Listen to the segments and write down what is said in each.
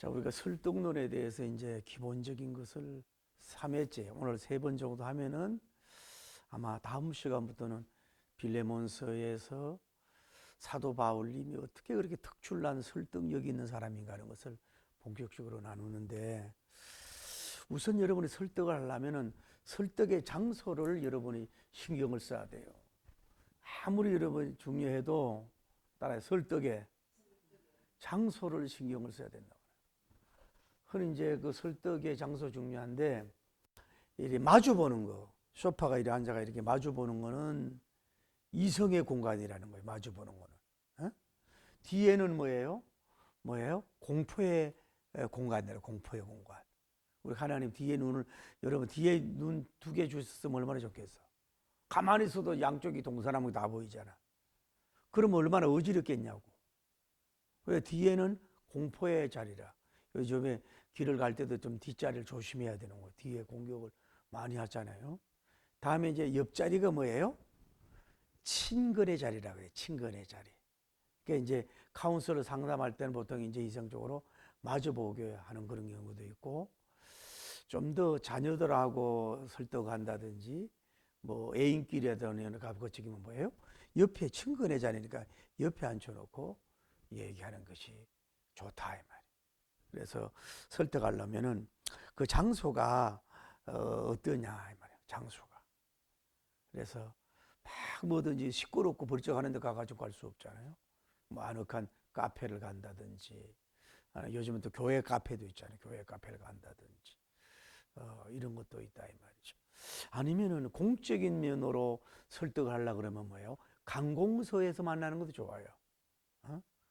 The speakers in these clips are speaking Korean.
자, 우리가 설득론에 대해서 이제 기본적인 것을 3회째, 오늘 3번 정도 하면은 아마 다음 시간부터는 빌레몬서에서 사도 바울님이 어떻게 그렇게 특출난 설득력이 있는 사람인가 하는 것을 본격적으로 나누는데, 우선 여러분이 설득을 하려면은 설득의 장소를 여러분이 신경을 써야 돼요. 아무리 여러분이 중요해도 따라서 설득의 장소를 신경을 써야 된다. 흔히 이제 그 설득의 장소 중요한데, 이렇게 마주 보는 거, 소파가 이렇게 앉아가 이렇게 마주 보는 거는 이성의 공간이라는 거예요. 마주 보는 거는. 뒤에는 뭐예요? 공포의 공간이래요. 공포의 공간. 우리 하나님 뒤에 눈을, 여러분 뒤에 눈 2개 주셨으면 얼마나 좋겠어. 가만히 있어도 양쪽이 동서남북 다 보이잖아. 그러면 얼마나 어지럽겠냐고. 왜 뒤에는 공포의 자리라. 요즘에 길을 갈 때도 좀 뒷자리를 조심해야 되는 거예요. 뒤에 공격을 많이 하잖아요. 다음에 이제 옆자리가 뭐예요? 친근의 자리라고 해요. 친근의 자리. 그러니까 이제 카운슬을 상담할 때는 보통 이제 이성적으로 마주보게 하는 그런 경우도 있고, 좀 더 자녀들하고 설득한다든지, 뭐 애인끼리라든지 가급적이면 뭐예요? 옆에 친근의 자리니까 옆에 앉혀놓고 얘기하는 것이 좋다 이 말이에요. 그래서 설득하려면은 그 장소가 어떠냐 이 말이에요. 장소가. 그래서 막 뭐든지 시끄럽고 벌쩍하는 데 가가지고 갈 수 없잖아요. 뭐 아늑한 카페를 간다든지, 요즘은 또 교회 카페도 있잖아요. 교회 카페를 간다든지, 이런 것도 있다 이 말이죠. 아니면은 공적인 면으로 설득을 하려고 그러면 뭐예요? 관공서에서 만나는 것도 좋아요.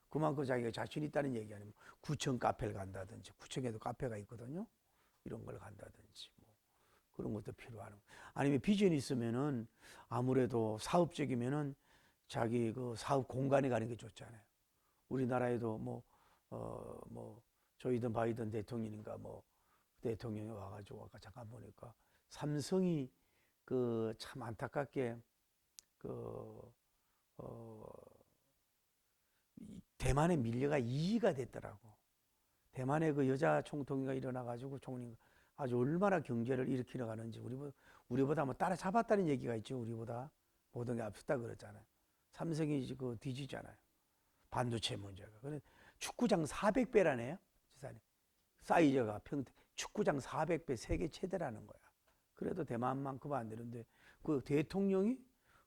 그만큼 자기가 자신 있다는 얘기 아니면 구청 카페를 간다든지, 구청에도 카페가 있거든요. 이런 걸 간다든지, 뭐 그런 것도 필요하는. 아니면 비전이 있으면은 아무래도 사업적이면은 자기 그 사업 공간에 가는 게 좋잖아요. 우리나라에도 뭐 조이든 바이든 대통령인가 뭐 대통령이 와가지고 아까 잠깐 보니까 삼성이 그 참 안타깝게 그 대만의 밀려가 2위가 됐더라고. 대만의 그 여자 총통이가 일어나가지고 총리 아주 얼마나 경제를 일으키려 가는지 우리보다 뭐 따라잡았다는 얘기가 있죠. 우리보다 모든 게 앞섰다 그러잖아요. 삼성이 그 뒤지잖아요. 반도체 문제가. 그래 축구장 400배라네요. 지산이 사이즈가 축구장 400배 세계 최대라는 거야. 그래도 대만만큼 안 되는데 그 대통령이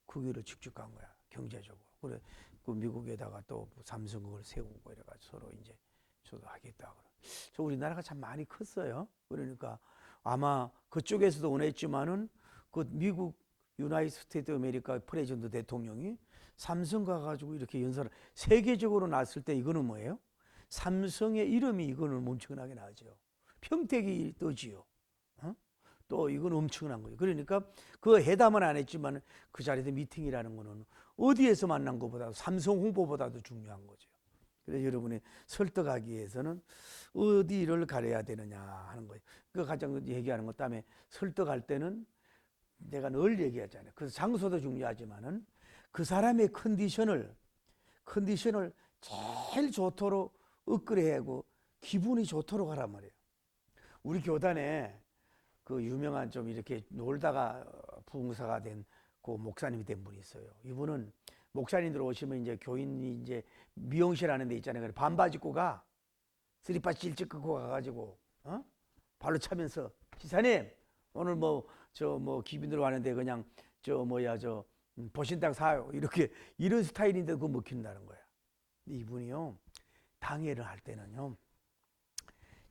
그 길을 직접 간 거야. 경제적으로. 그래 그 미국에다가 또 삼성을 세우고 이래가지고 서로 이제 저도 하겠다. 저 우리나라가 참 많이 컸어요. 그러니까 아마 그쪽에서도 원했지만은 그 미국 유나이티드 스테이트 아메리카 프레지던트 대통령이 삼성 가가지고 이렇게 연설을 세계적으로 났을 때 이거는 뭐예요? 삼성의 이름이 이거는 엄청나게 나죠. 평택이 떠지요. 또 이건 엄청난 거예요. 그러니까 그 회담은 안 했지만 그 자리에서 미팅이라는 거는 어디에서 만난 것보다 삼성 홍보보다도 중요한 거죠. 그래서 여러분이 설득하기 위해서는 어디를 가려야 되느냐 하는 거예요. 그 가장 얘기하는 것 다음에 설득할 때는 내가 늘 얘기하잖아요. 그래서 장소도 중요하지만은 그 사람의 컨디션을 제일 좋도록 업그레이드하고 기분이 좋도록 하란 말이에요. 우리 교단에 그 유명한 좀 이렇게 놀다가 부흥사가 된 그 목사님이 된 분이 있어요. 이분은 목사님들 오시면 이제 교인이 이제 미용실 하는 데 있잖아요. 반바지 입고 가. 스리퍼 찔찔 끌고 가가지고, 발로 차면서, 지사님, 오늘 기빈들 왔는데 그냥, 보신탕 사요. 이런 스타일인데 그거 먹힌다는 거야. 이분이요, 당회를 할 때는요,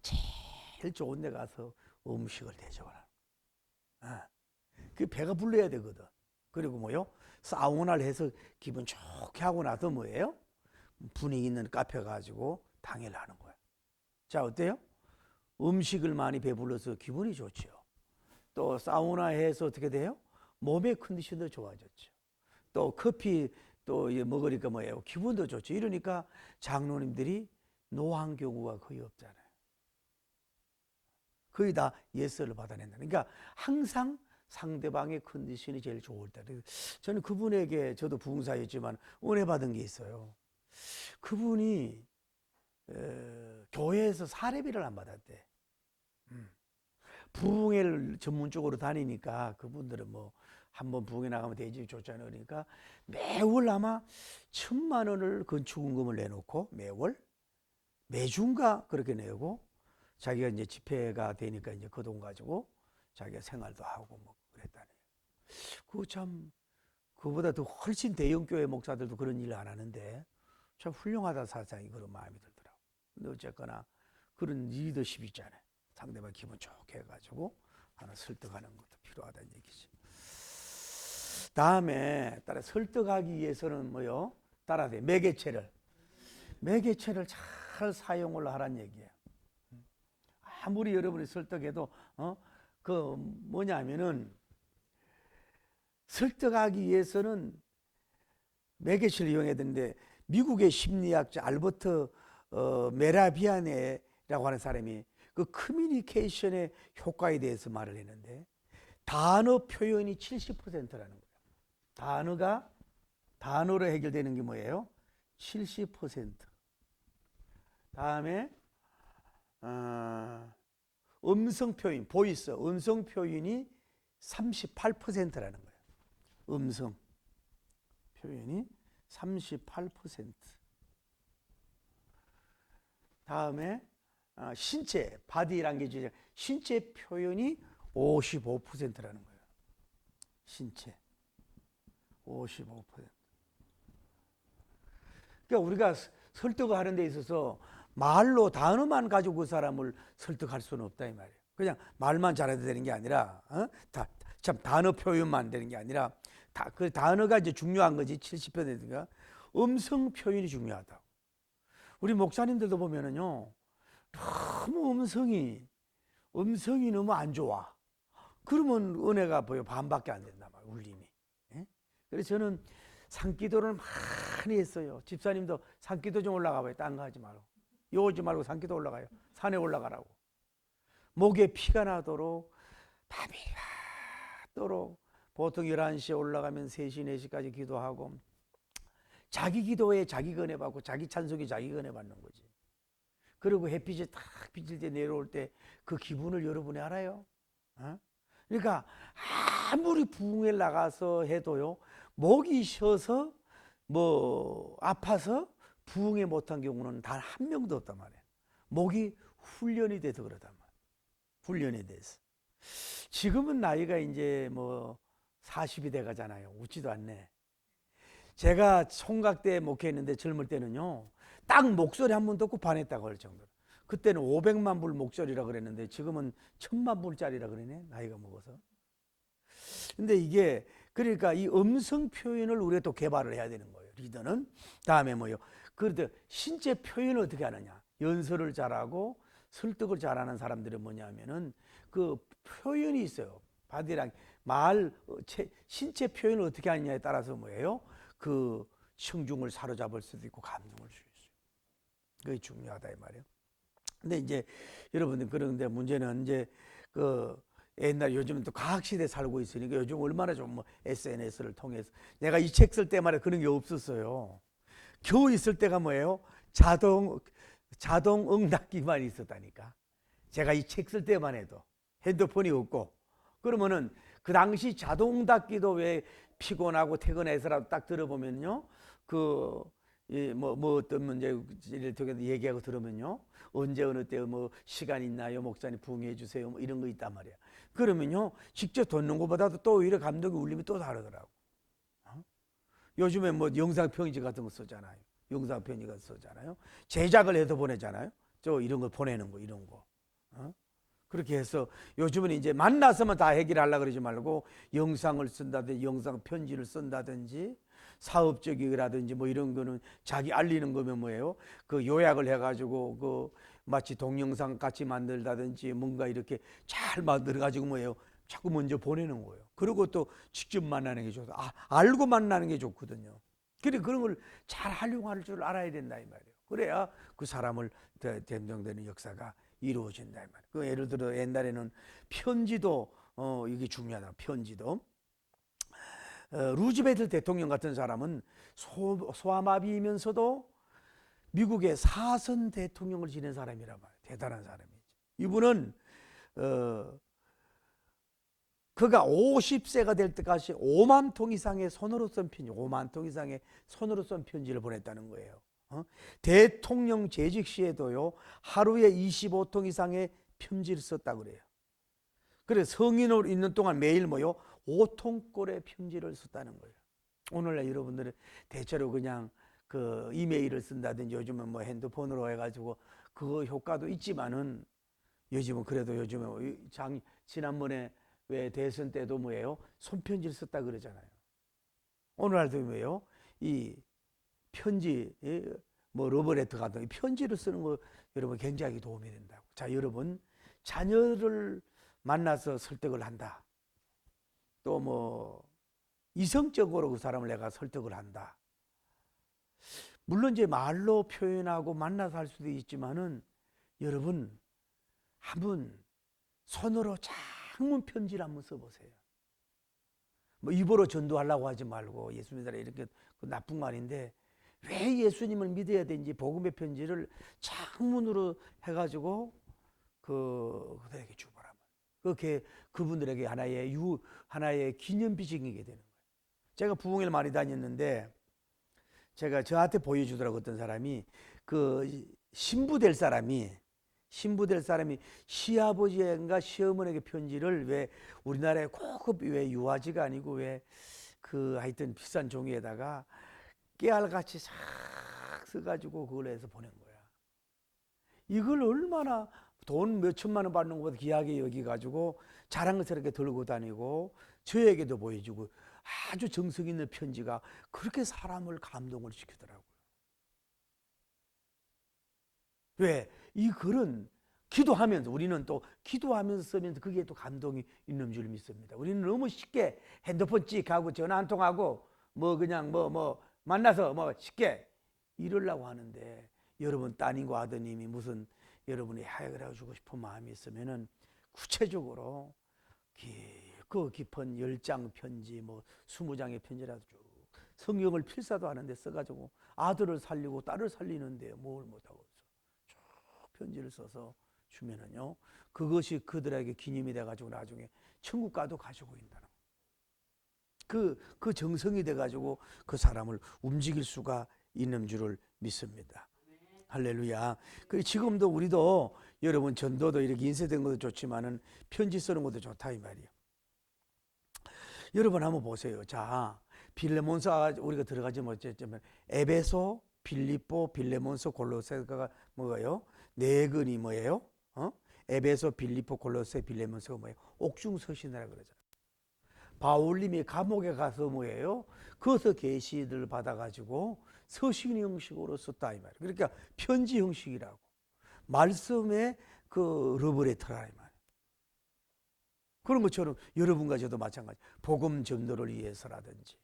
제일 좋은 데 가서 음식을 대접하라. 그 배가 불러야 되거든. 그리고 사우나를 해서 기분 좋게 하고 나서 분위기 있는 카페 가지고 당회를 하는 거야. 자, 어때요? 음식을 많이 배불러서 기분이 좋죠. 또 사우나 해서 어떻게 돼요? 몸의 컨디션도 좋아졌죠. 또 커피 또 먹으니까 기분도 좋죠. 이러니까 장로님들이 노한 경우가 거의 없잖아요. 거의 다 예스를 받아낸다. 그러니까 항상 상대방의 컨디션이 제일 좋을 때. 저는 그분에게 저도 부흥사였지만 은혜 받은 게 있어요. 그분이 교회에서 사례비를 안 받았대. 부흥회를 전문적으로 다니니까 그분들은 뭐 한번 부흥회 나가면 대집이 좋잖아요. 그러니까 매월 아마 1,000만 원을 건축원금을 내놓고 매주인가 그렇게 내고 자기가 이제 집회가 되니까 이제 그 돈 가지고 자기가 생활도 하고 뭐 그랬다네요. 그거 참 그보다 더 훨씬 대형 교회 목사들도 그런 일을 안 하는데 참 훌륭하다 사상이 그런 마음이 들더라고. 근데 어쨌거나 그런 리더십이 있잖아요. 상대방 기분 좋게 해가지고 하나 설득하는 것도 필요하다는 얘기지. 다음에 따라 설득하기 위해서는 뭐요? 따라야 돼. 매개체를 잘 사용을 하란 얘기예요. 아무리 여러분이 설득해도 그 뭐냐면은 설득하기 위해서는 매개체를 이용해야 되는데 미국의 심리학자 알버트 메라비아네라고 하는 사람이 그 커뮤니케이션의 효과에 대해서 말을 했는데 단어 표현이 70%라는 거예요. 단어로 해결되는 게 뭐예요? 70%. 다음에 음성 표현, 보이스, 음성 표현이 38%라는 거예요. 음성 표현이 38%. 다음에 신체, 바디라는 게 이제 신체 표현이 55%라는 거예요. 신체 55%. 그러니까 우리가 설득을 하는 데 있어서 말로 단어만 가지고 그 사람을 설득할 수는 없다 이 말이에요. 그냥 말만 잘해도 되는 게 아니라 참 단어 표현만 되는 게 아니라 그 단어가 이제 중요한 거지. 70%가 음성 표현이 중요하다. 우리 목사님들도 보면은요 너무 음성이 너무 안 좋아. 그러면 은혜가 보여 반밖에 안 된단 말이에요. 울림이. 그래서 저는 산기도를 많이 했어요. 집사님도 산기도 좀 올라가 봐요. 딴 거 하지 말고. 요 오지 말고 산기도 올라가요. 산에 올라가라고. 목에 피가 나도록 밤이 가도록 보통 11시에 올라가면 3시, 4시까지 기도하고 자기 기도에 자기 은혜 받고 자기 찬송에 자기 은혜 받는 거지. 그리고 햇빛이 탁 비칠 때 내려올 때 그 기분을 여러분이 알아요? 그러니까 아무리 부흥회 나가서 해도요 목이 쉬어서 뭐 아파서 부흥회 못한 경우는 단 한 명도 없단 말이에요. 목이 훈련이 돼서 그러단 말이에요. 훈련이 돼서. 지금은 나이가 이제 뭐 40이 돼 가잖아요. 웃지도 않네. 제가 총각 때 목회했는데 젊을 때는요 딱 목소리 한 번 듣고 반했다고 할 정도로. 그때는 500만 불 목소리라 그랬는데 지금은 1000만 불짜리라 그러네. 나이가 먹어서. 근데 이게 그러니까 이 음성 표현을 우리가 또 개발을 해야 되는 거예요. 리더는. 다음에 뭐요? 그런데 신체 표현을 어떻게 하느냐? 연설을 잘하고 설득을 잘하는 사람들은 뭐냐면은 그 표현이 있어요. 바디랑 신체 표현을 어떻게 하느냐에 따라서 뭐예요? 그 청중을 사로잡을 수도 있고 감동을 줄 수 있어요. 그게 중요하다 이 말이에요. 근데 이제 여러분들 그런데 문제는 이제 그 옛날 요즘은 또 과학 시대 살고 있으니까 요즘 얼마나 좀 뭐 SNS를 통해서 내가 이 책 쓸 때만 해도 그런 게 없었어요. 겨우 있을 때가 뭐예요? 자동 응답기만 있었다니까. 제가 이 책 쓸 때만 해도 핸드폰이 없고 그러면은 그 당시 자동 응답기도 왜 피곤하고 퇴근해서라도 딱 들어보면요 뭐 어떤 문제를 통해서 얘기하고 들으면요 언제 어느 때 뭐 시간 있나요 목사님 부흥해 주세요 뭐 이런 거 있단 말이야. 그러면요 직접 듣는 것보다도 또 오히려 감동의 울림이 또 다르더라고. 요즘에 뭐 영상 편지 같은 거 쓰잖아요. 영상 편지 같은 거 쓰잖아요. 제작을 해서 보내잖아요. 저 이런 거 보내는 거 이런 거. 그렇게 해서 요즘은 이제 만나서만 다 해결하려고 그러지 말고 영상을 쓴다든지 영상 편지를 쓴다든지 사업적이라든지 뭐 이런 거는 자기 알리는 거면 뭐예요? 그 요약을 해가지고 그 마치 동영상 같이 만들다든지 뭔가 이렇게 잘 만들어가지고 뭐예요? 자꾸 먼저 보내는 거예요. 그리고 또 직접 만나는 게 좋다. 알고 만나는 게 좋거든요. 그래 그런 걸 잘 활용할 줄 알아야 된다 이 말이에요. 그래야 그 사람을 됨정되는 역사가 이루어진다 이 말이에요. 그 예를 들어 옛날에는 편지도 이게 중요하다. 편지도 루즈벨트 대통령 같은 사람은 소아마비이면서도 미국의 4선 대통령을 지낸 사람이란 말이에요. 대단한 사람이죠. 이분은 그가 50세가 될 때까지 5만 통 이상의 손으로 쓴 편지, 5만 통 이상의 손으로 쓴 편지를 보냈다는 거예요. 대통령 재직 시에도요, 하루에 25통 이상의 편지를 썼다고 그래요. 그래서 성인으로 있는 동안 매일 5통꼴의 편지를 썼다는 거예요. 오늘날 여러분들은 대체로 그냥 그 이메일을 쓴다든지 요즘은 핸드폰으로 해가지고 그 효과도 있지만은 요즘은 그래도 요즘에 지난번에 왜 대선 때도 손편지를 썼다 그러잖아요. 오늘날도 이 편지, 러브레터 같은 편지를 쓰는 거 여러분 굉장히 도움이 된다고. 자, 여러분 자녀를 만나서 설득을 한다. 또 이성적으로 그 사람을 내가 설득을 한다. 물론 이제 말로 표현하고 만나서 할 수도 있지만은 여러분 한번 손으로 장문 편지를 한번 써보세요. 입으로 전도하려고 하지 말고 예수 믿으라 이렇게 나쁜 말인데 왜 예수님을 믿어야 되는지 복음의 편지를 장문으로 해가지고 그들에게 주보라면 그분들에게 하나의 기념비적이게 되는 거예요. 제가 부흥회를 많이 다녔는데 제가 저한테 보여주더라고. 어떤 사람이 신부 될 사람이 시아버지인가 시어머니에게 편지를 왜 우리나라의 고급 왜 유화지가 아니고 하여튼 비싼 종이에다가 깨알같이 싹 써가지고 그걸 해서 보낸 거야. 이걸 얼마나 돈 몇천만 원 받는 것보다 귀하게 여기가지고 자랑스럽게 들고 다니고 저에게도 보여주고 아주 정성 있는 편지가 그렇게 사람을 감동을 시키더라고요. 왜? 이 글은 기도하면서 우리는 또 기도하면서 쓰면서 그게 또 감동이 있는 줄 믿습니다. 우리는 너무 쉽게 핸드폰 찍하고 전화 한 통하고 그냥 만나서 쉽게 이러려고 하는데 여러분 따님과 아드님이 무슨 여러분이 해결해주고 싶은 마음이 있으면은 구체적으로 그 깊은 10장 편지 20장의 편지라도 쭉 성경을 필사도 하는데 써가지고 아들을 살리고 딸을 살리는데 뭘 못하고 쭉 편지를 써서 주면은요 그것이 그들에게 기념이 돼가지고 나중에 천국 가도 가지고 있다는 그 정성이 돼가지고 그 사람을 움직일 수가 있는 줄을 믿습니다. 할렐루야. 지금도 우리도 여러분 전도도 이렇게 인쇄된 것도 좋지만은 편지 쓰는 것도 좋다 이 말이에요. 여러분 한번 보세요. 자, 빌레몬서 우리가 들어가지 못했지만 에베소, 빌립보, 빌레몬서, 골로새가 뭐예요? 네 권이 뭐예요? 에베소, 빌립보, 골로새, 빌레몬서가 뭐예요? 옥중서신이라 그러잖아요. 바울님이 감옥에 가서 뭐예요? 거기서 계시를 받아가지고 서신 형식으로 썼다 이 말이에요. 그러니까 편지 형식이라고. 말씀의 러브레터라 이 말이에요. 그런 것처럼 여러분과 저도 마찬가지. 복음 전도를 위해서라든지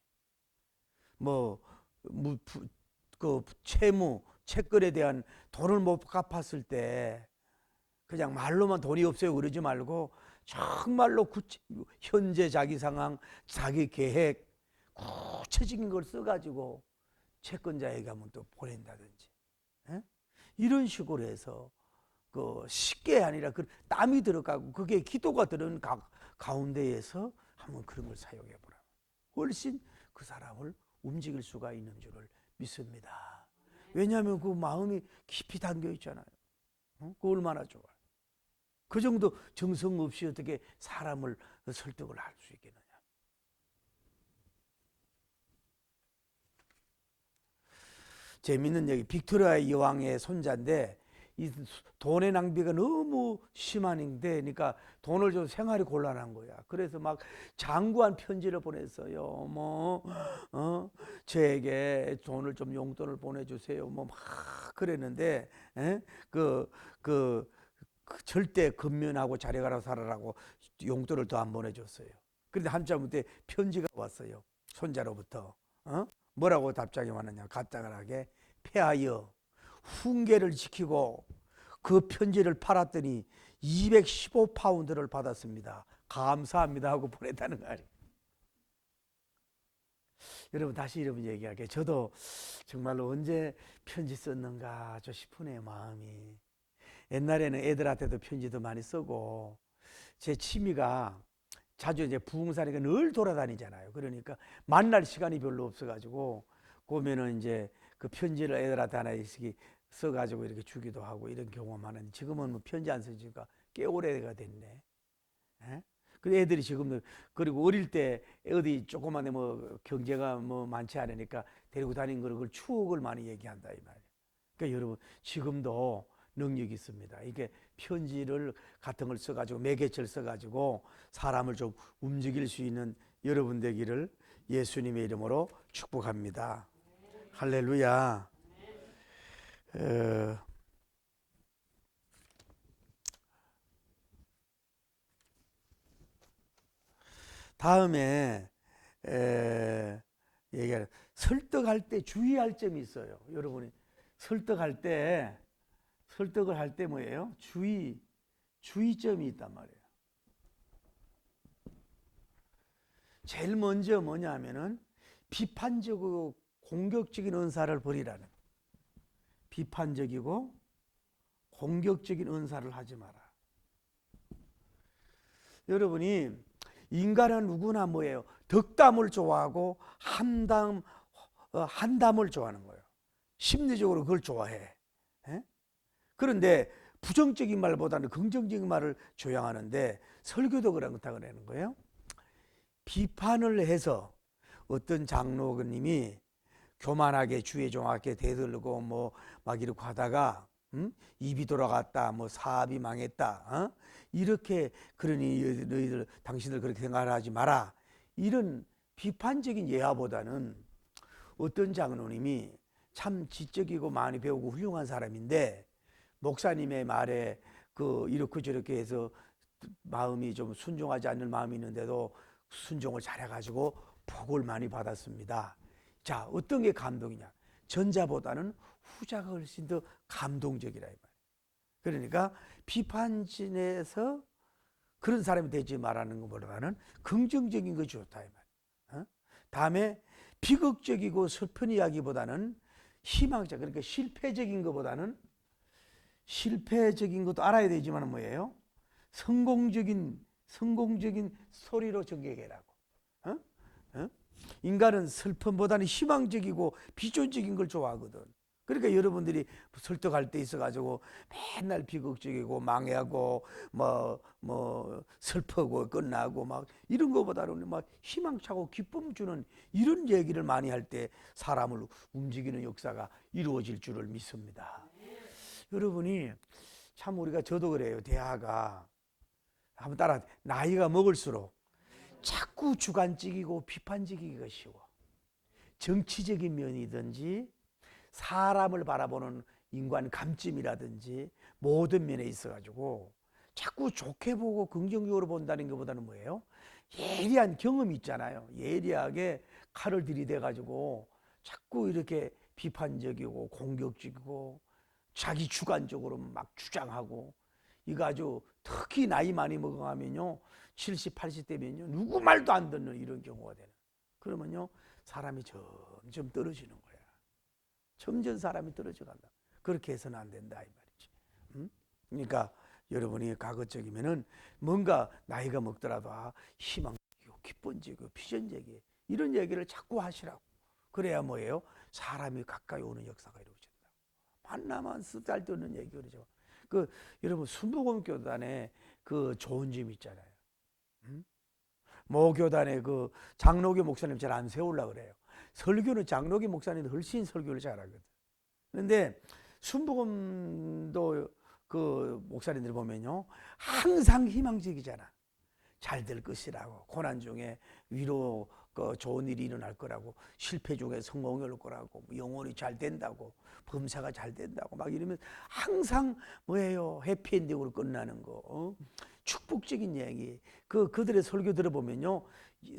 채무, 채권에 대한 돈을 못 갚았을 때 그냥 말로만 돈이 없어요 그러지 말고 정말로 현재 자기 상황, 자기 계획 구체적인 걸 써가지고 채권자에게 한번 또 보낸다든지 이런 식으로 해서 쉽게 아니라 땀이 들어가고 그게 기도가 들은 가운데에서 한번 그런 걸 사용해 보라. 훨씬 그 사람을 움직일 수가 있는 줄을 믿습니다. 왜냐하면 그 마음이 깊이 담겨 있잖아요. 그 얼마나 좋아요. 그 정도 정성 없이 어떻게 사람을 설득을 할 수 있겠느냐. 재밌는 얘기. 빅토리아 여왕의 손자인데 이 돈의 낭비가 너무 심한데 그러니까 돈을 좀 생활이 곤란한 거야. 그래서 막 장구한 편지를 보냈어요. 저에게 돈을 좀 용돈을 보내주세요. 막 그랬는데 절대 근면하고 자력하라 살아라고 용돈을 더 안 보내줬어요. 그런데 한참 후에 편지가 왔어요. 손자로부터. 뭐라고 답장이 왔느냐. 간단하게 폐하여 훈계를 지키고 그 편지를 팔았더니 215파운드를 받았습니다. 감사합니다 하고 보냈다는 거 아니에요. 여러분 다시 여러분 얘기할게요. 저도 정말로 언제 편지 썼는가 싶으네요, 마음이. 옛날에는 애들한테도 편지도 많이 쓰고, 제 취미가 자주 이제 부흥사니까 늘 돌아다니잖아요. 그러니까 만날 시간이 별로 없어가지고, 그러면은 이제 그 편지를 애들한테 하나씩 써가지고 이렇게 주기도 하고 이런 경우가 많은데, 지금은 뭐 편지 안 쓰니까 꽤 오래가 됐네. 예? 그 애들이 지금도, 그리고 어릴 때 어디 조그만데 뭐 경제가 뭐 많지 않으니까 데리고 다닌 걸, 그걸 추억을 많이 얘기한다 이 말이에요. 그러니까 여러분 지금도 능력이 있습니다. 이게 편지를 같은 걸 써가지고 매개체를 써가지고 사람을 좀 움직일 수 있는 여러분 되기를 예수님의 이름으로 축복합니다. 할렐루야. 다음에 얘기하는, 설득할 때 주의할 점이 있어요. 여러분이 설득할 때, 설득을 할 때 뭐예요? 주의점이 있단 말이에요. 제일 먼저 뭐냐 하면은 비판적이고 공격적인 은사를 버리라는, 비판적이고 공격적인 은사를 하지 마라. 여러분이 인간은 누구나 뭐예요? 덕담을 좋아하고 한담을 좋아하는 거예요. 심리적으로 그걸 좋아해. 에? 그런데 부정적인 말보다는 긍정적인 말을 조양하는데, 설교도 그렇다고 그러는 거예요. 비판을 해서 어떤 장로님이 교만하게 주에 종하게 대들고 뭐 막 이렇게 하다가 입이 돌아갔다, 뭐 사업이 망했다, 이렇게, 그러니 너희들 당신들 그렇게 생각하지 마라, 이런 비판적인 예화보다는, 어떤 장로님이 참 지적이고 많이 배우고 훌륭한 사람인데 목사님의 말에 이렇게 저렇게 해서 마음이 좀 순종하지 않는 마음이 있는데도 순종을 잘해가지고 복을 많이 받았습니다. 자, 어떤 게 감동이냐? 전자보다는 후자가 훨씬 더 감동적이라 이 말이에요. 그러니까 비판진에서 그런 사람이 되지 말라는 것보다는 긍정적인 것이 좋다 이 말이에요. 다음에 비극적이고 슬픈 이야기보다는 희망적, 그러니까 실패적인 것보다는, 실패적인 것도 알아야 되지만 뭐예요? 성공적인 소리로 전개해라고. 인간은 슬픔보다는 희망적이고 비전적인 걸 좋아하거든. 그러니까 여러분들이 설득할 때 있어가지고 맨날 비극적이고 망해하고 뭐 슬프고 끝나고 막 이런 것보다는 막 희망차고 기쁨 주는 이런 얘기를 많이 할 때 사람을 움직이는 역사가 이루어질 줄을 믿습니다. 여러분이 참, 우리가 저도 그래요. 대화가 한번 따라, 나이가 먹을수록 자꾸 주관적이고 비판적이기가 쉬워. 정치적인 면이든지 사람을 바라보는 인간 감점이라든지 모든 면에 있어가지고 자꾸 좋게 보고 긍정적으로 본다는 것보다는 뭐예요? 예리한 경험이 있잖아요. 예리하게 칼을 들이대가지고 자꾸 이렇게 비판적이고 공격적이고 자기 주관적으로 막 주장하고, 이거 아주 특히 나이 많이 먹어가면요, 70, 80대면요 누구 말도 안 듣는 이런 경우가 되는. 그러면요 사람이 점점 떨어지는 거야. 점점 사람이 떨어져 간다. 그렇게 해서는 안 된다 이 말이지. 그러니까 여러분이 가급적이면은 뭔가 나이가 먹더라도 희망적이고 기본적이고 비전적이고 이런 얘기를 자꾸 하시라고. 그래야 뭐예요? 사람이 가까이 오는 역사가 이루어진다. 만나면 쓰잘데없는 얘기 그러죠. 여러분 순복음교단에 좋은 점 있잖아요. 모교단에 장로교 목사님 잘 안 세우려고 그래요. 설교는 장로교 목사님이 훨씬 설교를 잘하거든. 그런데 순복음도 목사님들 보면요 항상 희망적이잖아. 잘 될 것이라고, 고난 중에 위로 좋은 일이 일어날 거라고, 실패 중에 성공이 올 거라고, 영혼이 잘 된다고, 범사가 잘 된다고 막 이러면 항상 뭐예요? 해피엔딩으로 끝나는 거. 축복적인 얘기. 그들의 설교 들어보면요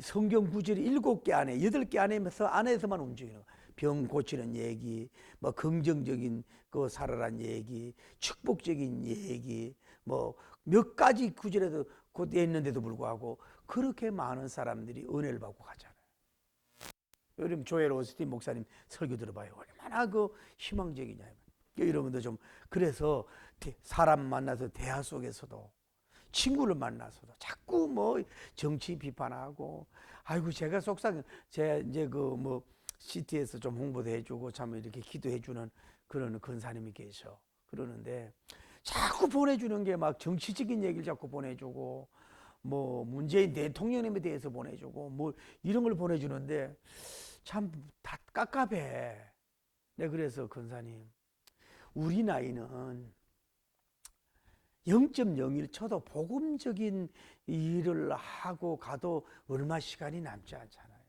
성경 구절이 7개 안에 8개 안에서만 움직이는 거. 병 고치는 얘기, 뭐 긍정적인 살아란 얘기, 축복적인 얘기, 뭐 몇 가지 구절에도 곧 있는데도 불구하고 그렇게 많은 사람들이 은혜를 받고 가잖아요. 여러분 조엘 오스틴 목사님 설교 들어봐요. 얼마나 그 희망적이냐. 여러분도 좀 그래서 사람 만나서 대화 속에서도 친구를 만나서도 자꾸 뭐 정치 비판하고 아이고 제가 속상 제 이제 그 뭐 시티에서 좀 홍보도 해주고 참 이렇게 기도해주는 그런 권사님이 계셔. 그러는데 자꾸 보내주는 게 막 정치적인 얘기를 자꾸 보내주고 뭐 문재인 대통령님에 대해서 보내주고 뭐 이런 걸 보내주는데 참 다 깝깝해. 네, 그래서 권사님 우리 나이는 0.01 쳐도 복음적인 일을 하고 가도 얼마 시간이 남지 않잖아요.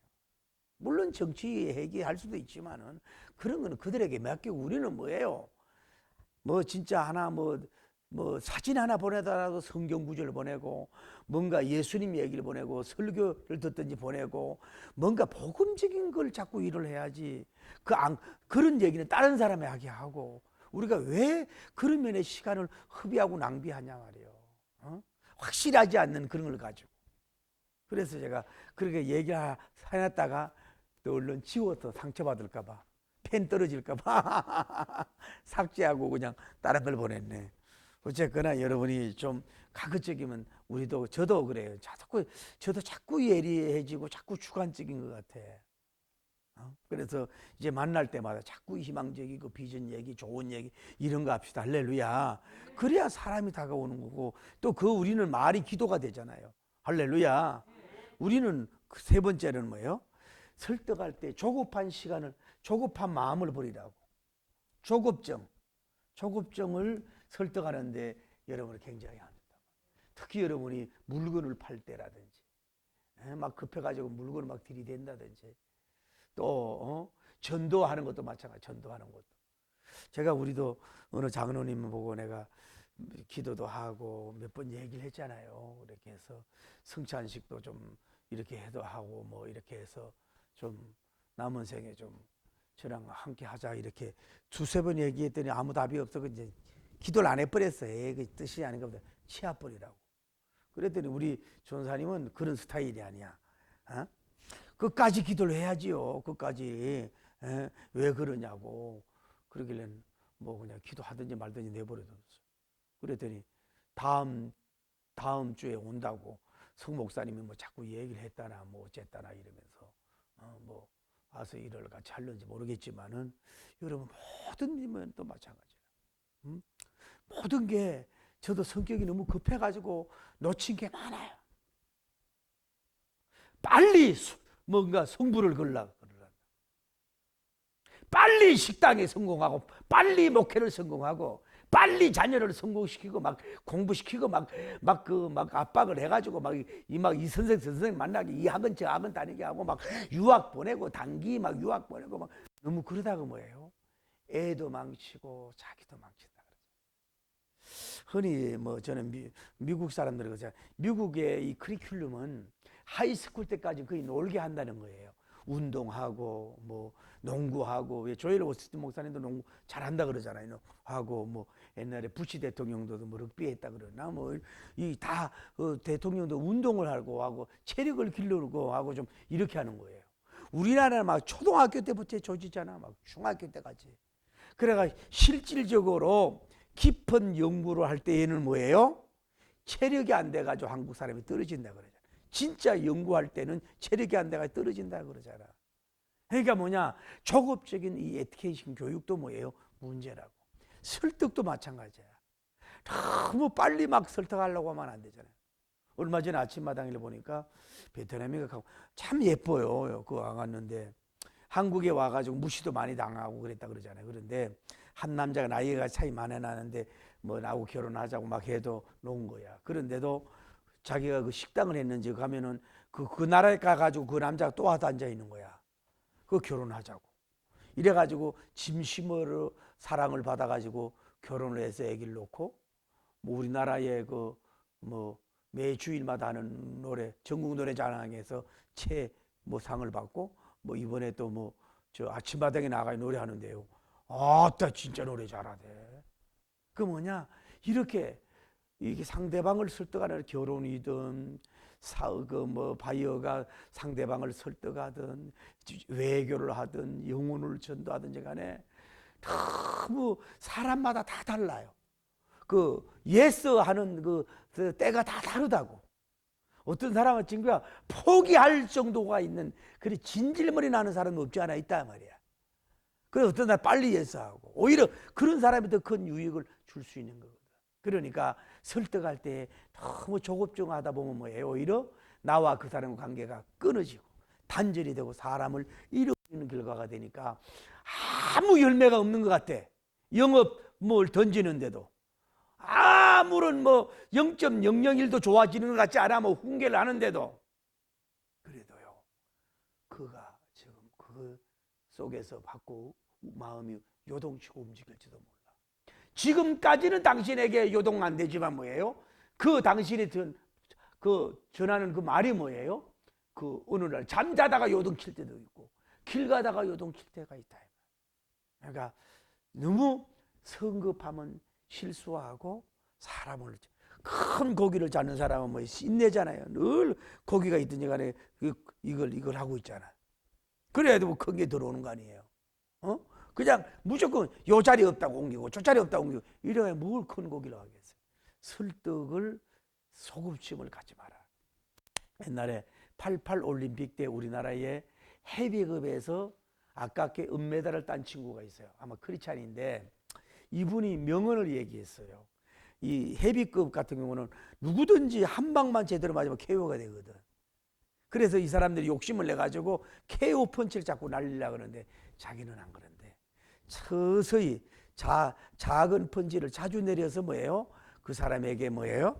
물론 정치 얘기할 수도 있지만은 그런 거는 그들에게 맡기고 우리는 뭐예요? 뭐 진짜 하나 뭐 사진 하나 보내더라도 성경 구절을 보내고 뭔가 예수님 얘기를 보내고 설교를 듣든지 보내고 뭔가 복음적인 걸 자꾸 일을 해야지. 그런 얘기는 다른 사람이 하게 하고 우리가 왜 그런 면에 시간을 허비하고 낭비하냐 말이에요. 확실하지 않는 그런 걸 가지고. 그래서 제가 그렇게 얘기해놨다가 또 얼른 지워서 상처받을까 봐, 펜 떨어질까 봐 삭제하고 그냥 다른 걸 보냈네. 어쨌거나 여러분이 좀 가급적이면 우리도 저도 그래요. 저도 자꾸 예리해지고 자꾸 주관적인 것 같아. 그래서 이제 만날 때마다 자꾸 희망적이고 비전 얘기, 좋은 얘기 이런 거 합시다. 할렐루야. 그래야 사람이 다가오는 거고 또 그 우리는 말이 기도가 되잖아요. 할렐루야. 우리는 세 번째는 뭐예요? 설득할 때 조급한 마음을 버리라고. 조급정을 설득하는데 여러분이 굉장히 합니다. 특히 여러분이 물건을 팔 때라든지 막 급해가지고 물건을 막 들이댄다든지 또 전도하는 것도 마찬가지. 전도하는 것도 제가 우리도 어느 장로님 보고 내가 기도도 하고 몇 번 얘기를 했잖아요. 이렇게 해서 성찬식도 좀 이렇게 해도 하고 뭐 이렇게 해서 좀 남은 생에 좀 저랑 함께 하자 이렇게 두세 번 얘기했더니 아무 답이 없어. 이제 기도를 안 해버렸어요. 그 뜻이 아닌가 보다. 치아버리라고. 그랬더니 우리 전사님은 그런 스타일이 아니야. 끝까지 기도를 해야지요. 끝까지. 왜 그러냐고. 그러길래 뭐 그냥 기도하든지 말든지 내버려뒀어요. 그랬더니 다음 주에 온다고 성 목사님이 뭐 자꾸 얘기를 했다나 뭐 어쨌다나 이러면서 뭐 와서 일을 같이 할는지 모르겠지만은 여러분 모든 일은 또 마찬가지예요. 모든 게 저도 성격이 너무 급해가지고 놓친 게 많아요. 빨리 뭔가 성부를 걸라. 빨리 식당에 성공하고 빨리 목회를 성공하고 빨리 자녀를 성공시키고 막 공부시키고 막 압박을 해가지고 이 선생 저 선생 만나게 이 학원 저 학원 다니게 하고 막 유학 보내고 단기 막 유학 보내고 막 너무 그러다가 뭐예요? 애도 망치고 자기도 망친다 그러죠. 흔히 뭐 저는 미국 사람들이 그러잖아요. 미국의 이 커리큘럼은 하이스쿨 때까지 거의 놀게 한다는 거예요. 운동하고 뭐 농구하고 왜 조엘 오스틴 목사님도 농구 잘한다 그러잖아요. 하고 뭐 옛날에 부시 대통령도 뭐 럭비 했다 그러나 뭐 이 다 대통령도 운동을 하고 체력을 기르고 하고 좀 이렇게 하는 거예요. 우리나라는 막 초등학교 때부터 조지잖아. 막 중학교 때까지. 그래가 실질적으로 깊은 연구를 할 때에는 뭐예요? 체력이 안 돼가지고 한국 사람이 떨어진다 그러잖아. 진짜 연구할 때는 체력이 안 돼가 떨어진다 그러잖아. 그러니까 뭐냐? 조급적인 이 에듀케이션 교육도 뭐예요? 문제라고. 설득도 마찬가지야. 너무 빨리 막 설득하려고 하면 안 되잖아요. 얼마 전에 아침마당을 보니까 베트남이가 참 예뻐요. 그거 와갔는데 한국에 와가지고 무시도 많이 당하고 그랬다 그러잖아요. 그런데 한 남자가 나이가 차이 많이 나는데 뭐 나하고 결혼하자고 막 해도 놓은 거야. 그런데도 자기가 그 식당을 했는지 가면은 그 나라에 가가지고 그 남자가 또 와서 앉아 있는 거야. 그 결혼하자고. 이래가지고 짐심으로 사랑을 받아가지고 결혼을 해서 아기를 놓고 뭐 우리나라의 그 뭐 매주일마다 하는 노래 전국 노래자랑에서 뭐 상을 받고 뭐 이번에 또 뭐 저 아침마당에 나가 노래하는데요. 아따 진짜 노래 잘하대. 그 뭐냐 이렇게 이게 상대방을 설득하는 결혼이든 바이어가 상대방을 설득하든 외교를 하든 영혼을 전도하든지 간에 너무 사람마다 다 달라요. 그 예스 하는 그 때가 다 다르다고. 어떤 사람은 친구야 포기할 정도가 있는 그리 진질머리 나는 사람은 없지 않아 있다 말이야. 그래서 어떤 사람 빨리 예스하고 오히려 그런 사람이 더 큰 유익을 줄 수 있는 거거든. 그러니까 설득할 때 너무 조급종하다 보면 뭐예요? 오히려 나와 그 사람의 관계가 끊어지고 단절이 되고 사람을 잃어버리는 결과가 되니까 아무 열매가 없는 것 같아. 영업 뭘 던지는데도 아무런 0.001도 좋아지는 것 같지 않아. 훈계를 하는데도 그래도요 그가 지금 그 속에서 받고 마음이 요동치고 움직일지도 몰라. 지금까지는 당신에게 요동 안 되지만 뭐예요? 그 당신이 전하는 그 말이 뭐예요? 그 어느 날 잠자다가 요동칠 때도 있고 길 가다가 요동칠 때가 있다. 그러니까 너무 성급하면 실수하고 사람을 큰 고기를 잡는 사람은 뭐 인내잖아요. 늘 고기가 있든지 간에 이걸 하고 있잖아. 그래야도 뭐 큰 게 들어오는 거 아니에요. 그냥 무조건 요 자리 없다고 옮기고 저 자리 없다고 옮기고 이래야 뭘 큰 고기를 하겠어요. 설득을 소급심을 갖지 마라. 옛날에 88 올림픽 때 우리나라의 헤비급에서 아깝게 은메달을 딴 친구가 있어요. 아마 크리찬인데 이분이 명언을 얘기했어요. 이 헤비급 같은 경우는 누구든지 한 방만 제대로 맞으면 KO가 되거든. 그래서 이 사람들이 욕심을 내가지고 KO 펀치를 자꾸 날리려고 하는데 자기는 안 그런데 서서히 작은 펀치를 자주 내려서 뭐예요? 그 사람에게 뭐예요?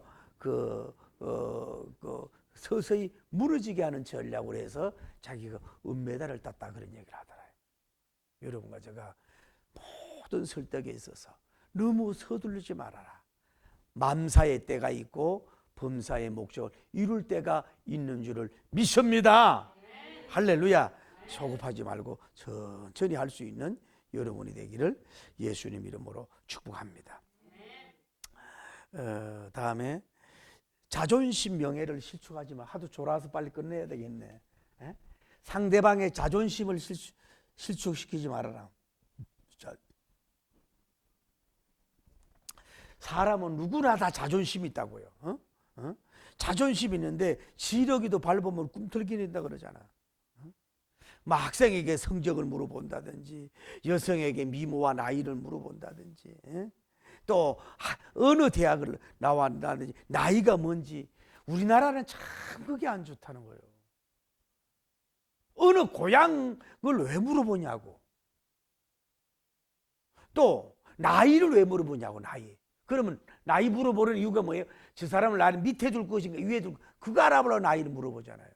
서서히 무너지게 하는 전략으로 해서 자기가 은메달을 땄다 그런 얘기를 하더라고요. 여러분과 제가 모든 설득에 있어서 너무 서두르지 말아라. 맘사의 때가 있고 범사의 목적을 이룰 때가 있는 줄을 믿습니다. 할렐루야. 소급하지 말고 천천히 할 수 있는 여러분이 되기를 예수님 이름으로 축복합니다. 다음에 자존심 명예를 실축하지 마. 하도 졸아서 빨리 끝내야 되겠네. 에? 상대방의 자존심을 실축시키지 말아라. 사람은 누구나 다 자존심이 있다고요. 자존심이 있는데 시력이도 밟으면 꿈틀거린다 그러잖아. 학생에게 성적을 물어본다든지 여성에게 미모와 나이를 물어본다든지 또 어느 대학을 나왔다든지 나이가 뭔지 우리나라는 참 그게 안 좋다는 거예요. 어느 고향을 왜 물어보냐고. 또 나이를 왜 물어보냐고. 나이. 그러면 나이 물어보는 이유가 뭐예요? 저 사람을 나는 밑에 둘 것인가 위에 둘 것인가 그거 알아보려고 나이를 물어보잖아요.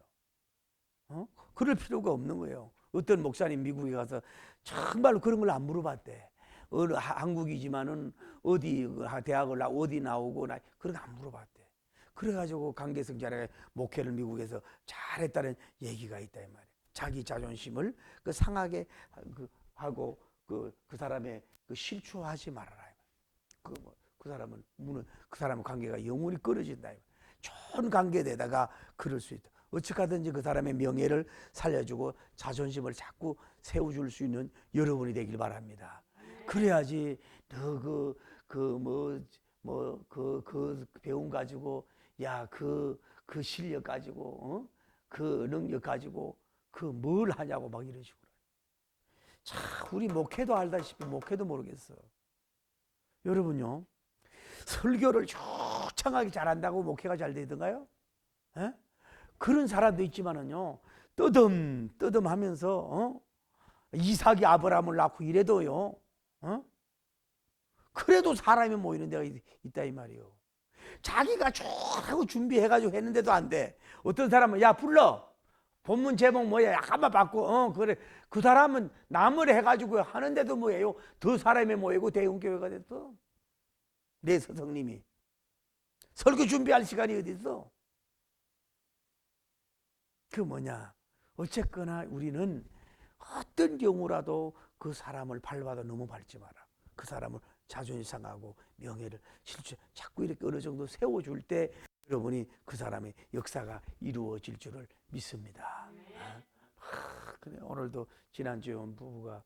그럴 필요가 없는 거예요. 어떤 목사님 미국에 가서 정말로 그런 걸 안 물어봤대. 한국이지만은 어디 대학을 어디 나오고 그런 거 안 물어봤대. 그래가지고 관계성자에 목회를 미국에서 잘했다는 얘기가 있다 이 말이에요. 자기 자존심을 상하게 하고 그 사람의 실추하지 말아라. 그 사람은 관계가 영원히 끊어진다. 좋은 관계에다가 그럴 수 있다. 어떻게 하든지 그 사람의 명예를 살려주고 자존심을 자꾸 세워줄 수 있는 여러분이 되길 바랍니다. 그래야지 너 그 배움 가지고 그 실력 가지고 그 능력 가지고 뭘 하냐고 막 이런 식으로. 참 우리 목회도 알다시피 목회도 모르겠어. 여러분요. 설교를 초창하게 잘한다고 목회가 잘 되던가요? 에? 그런 사람도 있지만은요, 뜨듬 하면서, 이삭이 아브라함을 낳고 이래도요, 그래도 사람이 모이는 데가 있다, 이 말이에요. 자기가 쭉 하고 준비해가지고 했는데도 안 돼. 어떤 사람은, 야, 불러. 본문 제목 뭐야? 약간만 바꿔. 그래. 그 사람은 남을 해가지고 하는데도 뭐예요? 더 사람이 모이고 대형교회가 됐어. 내 스승님이. 설교 준비할 시간이 어디 있어? 그 뭐냐? 어쨌거나 우리는 어떤 경우라도 그 사람을 밟아도 너무 밟지 마라. 그 사람을 자존심 상하고 명예를 실추 자꾸 이렇게 어느 정도 세워줄 때 여러분이 그 사람의 역사가 이루어질 줄을 믿습니다. 그래, 오늘도 지난주에 온 부부가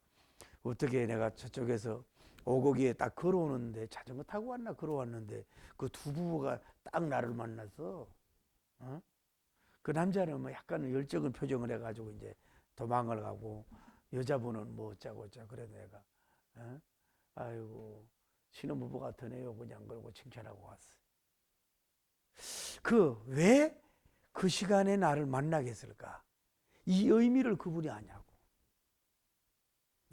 어떻게 내가 저쪽에서 오곡이에 딱 걸어오는데 자전거 타고 왔나 걸어왔는데 그 두 부부가 딱 나를 만나서 그 남자는 뭐 약간 열정을 표정을 해가지고 이제 도망을 가고 여자분은 뭐 어쩌고 저쩌고 그래 내가 아이고 신혼부부 같으네요 그냥 그러고 칭찬하고 왔어요. 왜 그 시간에 나를 만나게 했을까? 이 의미를 그분이 아냐고.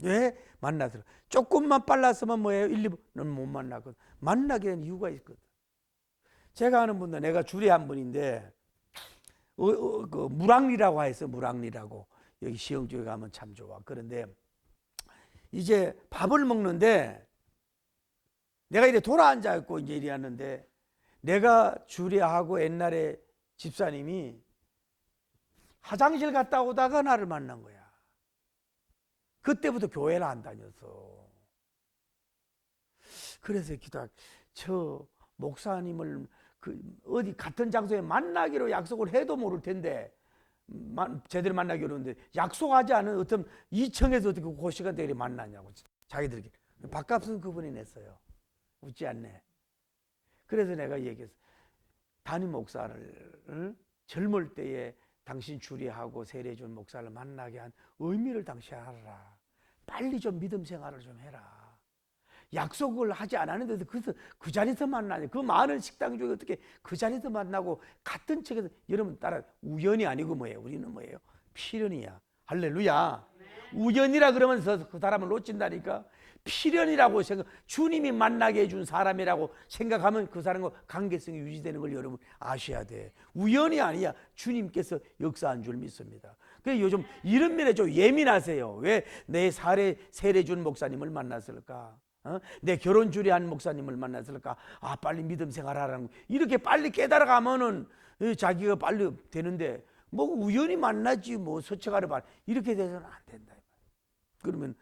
왜 만났을까? 조금만 빨랐으면 뭐예요? 1, 2분은 못 만나거든. 만나게 된 이유가 있거든. 제가 아는 분도 내가 주례 한 분인데 그 무랑리라고 해서 무랑리라고 여기 시흥 쪽에 가면 참 좋아. 그런데 이제 밥을 먹는데 내가 이래 돌아앉아 있고 이제 이래 하는데 내가 주례하고 옛날에 집사님이 화장실 갔다 오다가 나를 만난 거야. 그때부터 교회를 안 다녔어. 그래서 기도하고 저 목사님을 어디 같은 장소에 만나기로 약속을 해도 모를 텐데 제대로 만나기로 했는데 약속하지 않은 어떤 이청에서 어떻게 그 시간대에 만나냐고 자기들끼리 밥값은 그분이 냈어요. 웃지 않네. 그래서 내가 얘기했어. 담임 목사를 젊을 때에 당신 주례하고 세례준 목사를 만나게 한 의미를 당시 알아라. 빨리 좀 믿음 생활을 좀 해라. 약속을 하지 않았는데도 그 자리에서 만나냐. 그 많은 식당 중에 어떻게 그 자리에서 만나고 같은 책에서 여러분 따라 우연이 아니고 뭐예요? 우리는 뭐예요? 필연이야. 할렐루야. 우연이라 그러면서 그 사람을 놓친다니까. 필연이라고 생각, 주님이 만나게 해준 사람이라고 생각하면 그 사람과 관계성이 유지되는 걸 여러분 아셔야 돼. 우연이 아니야. 주님께서 역사한 줄 믿습니다. 그래서 요즘 이런 면에 좀 예민하세요. 왜 내 세례 준 목사님을 만났을까? 내 결혼 주례한 목사님을 만났을까? 아, 빨리 믿음 생활하라는 거. 이렇게 빨리 깨달아가면은 자기가 빨리 되는데 뭐 우연히 만나지 뭐 서쳐가려 봐. 이렇게 돼서는 안 된다. 그러면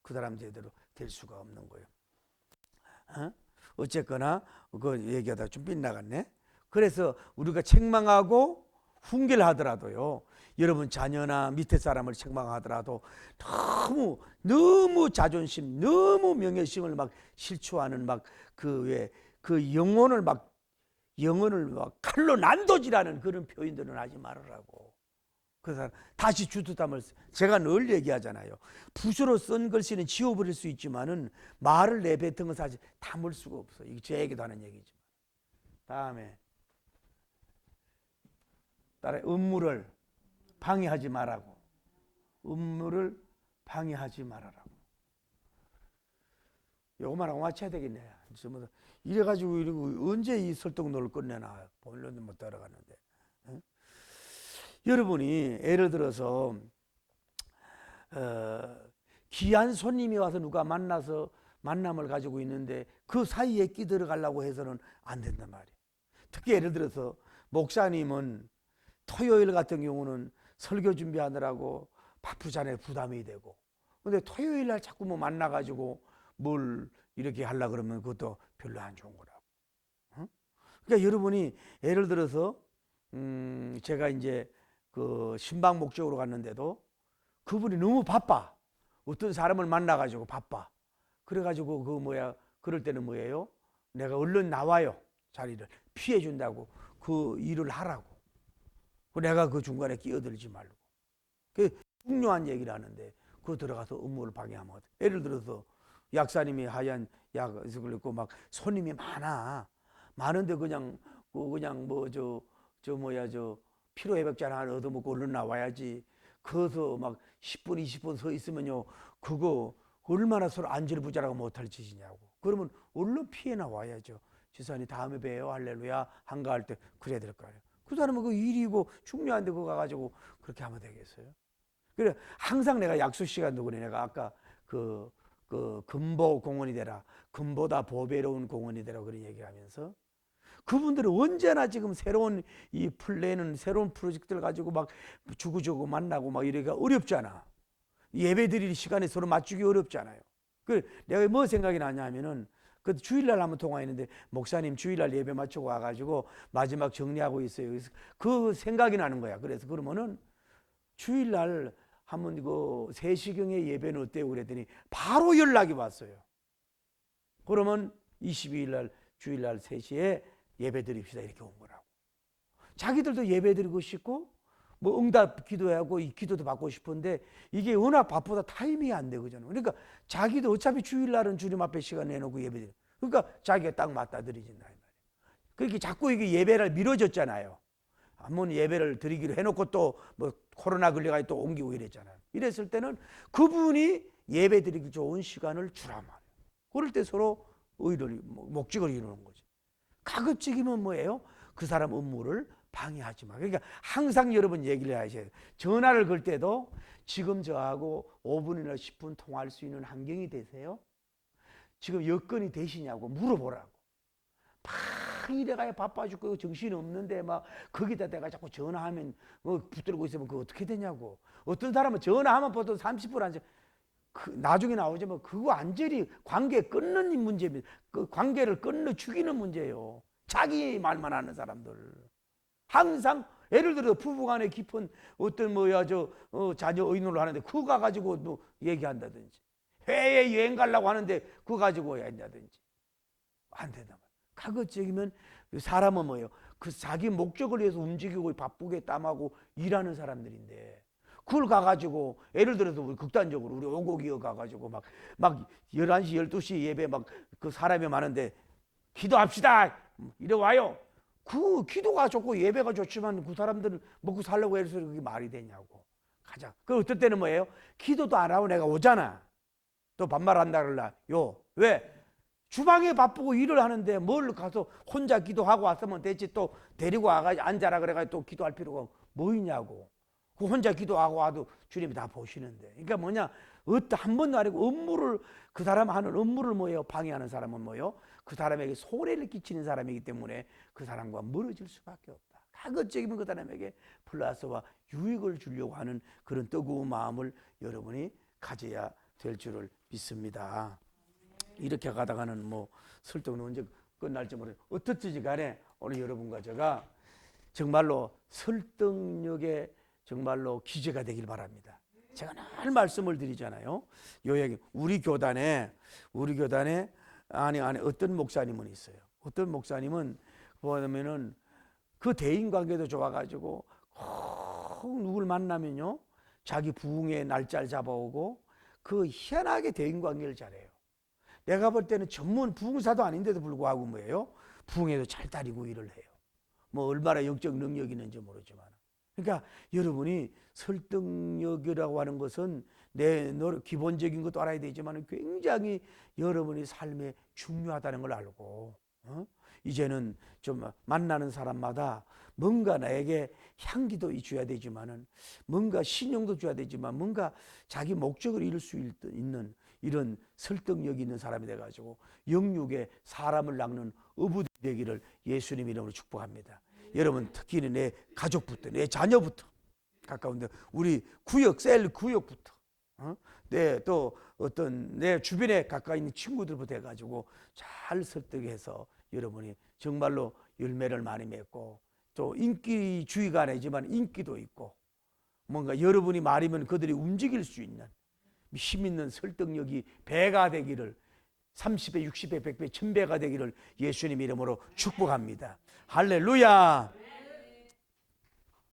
그 사람 제대로 될 수가 없는 거예요. 어쨌거나 그 얘기하다 좀 빗나갔네. 그래서 우리가 책망하고 훈계하더라도요. 여러분 자녀나 밑에 사람을 책망하더라도 너무 자존심, 너무 명예심을 막 실추하는 막 그 영혼을 막 칼로 난도질하는 그런 표현들은 하지 말으라고. 그래서 다시 주뜻함을 제가 늘 얘기하잖아요. 붓으로 쓴 글씨는 지워버릴 수 있지만은 말을 내뱉은 건 사실 담을 수가 없어. 이게 제 얘기도 하는 얘기지만. 다음에 따라 음무를 방해하지 말라고. 음무를 방해하지 말아라고. 요거만 하고 맞춰야 되겠네. 이래가지고 이러고 언제 이 설득노를 끝내나 본론도 못 따라가는데. 여러분이 예를 들어서 귀한 손님이 와서 누가 만나서 만남을 가지고 있는데 그 사이에 끼들어가려고 해서는 안 된단 말이에요. 특히 예를 들어서 목사님은 토요일 같은 경우는 설교 준비하느라고 바쁘잖아요. 부담이 되고. 근데 토요일 날 자꾸 뭐 만나가지고 뭘 이렇게 하려고 그러면 그것도 별로 안 좋은 거라고. 그러니까 여러분이 예를 들어서 제가 이제 그 신방 목적으로 갔는데도 그분이 너무 바빠. 어떤 사람을 만나가지고 바빠. 그래가지고 그럴 때는 뭐예요? 내가 얼른 나와요. 자리를 피해준다고 그 일을 하라고. 내가 그 중간에 끼어들지 말고. 그 중요한 얘기를 하는데 그거 들어가서 업무를 방해하면 어때? 예를 들어서 약사님이 하얀 약을 입고 막 손님이 많은데 그냥 피로 회복제를 하나 얻어먹고 얼른 나와야지. 거기서 막 10분 20분 서 있으면요 그거 얼마나 서로 안절부절하고 못할 짓이냐고. 그러면 얼른 피해 나와야죠. 지사님 다음에 봬요 할렐루야 한가할 때 그래야 될 거 아니에요. 그 사람은 그 일이고 중요한데 그거 가가지고 그렇게 하면 되겠어요? 그래 항상 내가 약속 시간도 그래. 내가 아까 그 금보 공원이 되라, 금보다 보배로운 공원이 되라 그런 얘기하면서 그분들은 언제나 지금 새로운 이 플랜은 새로운 프로젝트를 가지고 막 주고주고 만나고 막 이러기가 어렵잖아. 예배 드릴 시간에 서로 맞추기 어렵잖아요. 그 내가 뭐 생각이 나냐면은 그 주일날 한번 통화했는데 목사님 주일날 예배 마치고 와가지고 마지막 정리하고 있어요. 그래서 그 생각이 나는 거야. 그래서 그러면은 주일날 한번 그 3시경에 예배는 어때요? 그랬더니 바로 연락이 왔어요. 그러면 22일날 주일날 3시에 예배 드립시다 이렇게 온 거라고. 자기들도 예배 드리고 싶고 뭐 응답 기도하고 이 기도도 받고 싶은데 이게 워낙 바쁘다 타이밍이 안 되거든요. 그러니까 자기도 어차피 주일날은 주님 앞에 시간 내놓고 예배 드려. 그러니까 자기가 딱 맞다 드리진다. 그렇게 자꾸 이게 예배를 미뤄졌잖아요. 한번 예배를 드리기로 해놓고 또 뭐 코로나 걸려가지고 또 옮기고 이랬잖아요. 이랬을 때는 그분이 예배 드리기 좋은 시간을 주라 말이에요. 그럴 때 서로 의를 목적을 이루는 거죠. 가급적이면 뭐예요? 그 사람 업무를 방해하지 마. 그러니까 항상 여러분 얘기를 하셔야 돼요. 전화를 걸 때도 지금 저하고 5분이나 10분 통화할 수 있는 환경이 되세요? 지금 여건이 되시냐고 물어보라고. 막 이래가야 바빠 죽고 정신이 없는데 막 거기다 내가 자꾸 전화하면 붙들고 있으면 그거 어떻게 되냐고. 어떤 사람은 전화하면 보통 30분 안 나중에 나오지만 그거 완전히 관계 끊는 문제입니다. 그 관계를 끊는 죽이는 문제예요. 자기 말만 하는 사람들. 항상 예를 들어 부부간에 깊은 어떤 자녀 의논을 하는데 그거 가지고 뭐 얘기한다든지 해외 여행 가려고 하는데 그거 가지고 얘기한다든지 안 된다. 가급적이면 사람은 뭐예요? 그 자기 목적을 위해서 움직이고 바쁘게 땀하고 일하는 사람들인데 그걸 가가지고 예를 들어서 우리 극단적으로 우리 오곡이어 가가지고 막 11시 12시 예배 막 그 사람이 많은데 기도합시다 이래 와요. 그 기도가 좋고 예배가 좋지만 그 사람들은 먹고 살려고 해서 그게 말이 되냐고. 가자. 그 어떨 때는 뭐예요? 기도도 안 하고 내가 오잖아. 또 반말한다 그러나 왜? 주방에 바쁘고 일을 하는데 뭘 가서 혼자 기도하고 왔으면 됐지 또 데리고 와가지고 앉아라 그래가지고 또 기도할 필요가 뭐 있냐고. 그 혼자 기도하고 와도 주님이 다 보시는데. 그러니까 뭐냐? 한 번도 아니고 업무를 그 사람 하는 업무를 뭐예요? 방해하는 사람은 뭐예요? 그 사람에게 손해를 끼치는 사람이기 때문에 그 사람과 멀어질 수밖에 없다. 가급적이면 그 사람에게 플러스와 유익을 주려고 하는 그런 뜨거운 마음을 여러분이 가져야 될 줄을 믿습니다. 이렇게 가다가는 뭐 설득은 언제 끝날지 모르겠어요. 어떻든지 간에 오늘 여러분과 제가 정말로 설득력의 정말로 기재가 되길 바랍니다. 제가 늘 말씀을 드리잖아요. 요약이 우리 교단에 아니 어떤 목사님은 있어요. 어떤 목사님은 보면은 그 대인 관계도 좋아가지고 누굴 만나면요 자기 부흥의 날짜를 잡아오고 그 희한하게 대인 관계를 잘해요. 내가 볼 때는 전문 부흥사도 아닌데도 불구하고 뭐예요? 부흥에도 잘 따르고 일을 해요. 뭐 얼마나 영적 능력이 있는지 모르지만. 그러니까 여러분이 설득력이라고 하는 것은 기본적인 것도 알아야 되지만 굉장히 여러분의 삶에 중요하다는 걸 알고 이제는 좀 만나는 사람마다 뭔가 나에게 향기도 줘야 되지만은 뭔가 신용도 줘야 되지만 뭔가 자기 목적을 이룰 수 있는 이런 설득력이 있는 사람이 돼가지고 영육에 사람을 낚는 어부들이 되기를 예수님 이름으로 축복합니다. 여러분 특히는 내 가족부터 내 자녀부터 가까운데 우리 셀 구역부터 또 어떤 내 주변에 가까이 있는 친구들부터 해가지고 잘 설득해서 여러분이 정말로 열매를 많이 맺고 또 인기주의가 아니지만 인기도 있고 뭔가 여러분이 말이면 그들이 움직일 수 있는 힘 있는 설득력이 배가 되기를 30배, 60배, 100배, 1000배가 되기를 예수님 이름으로 축복합니다. 할렐루야.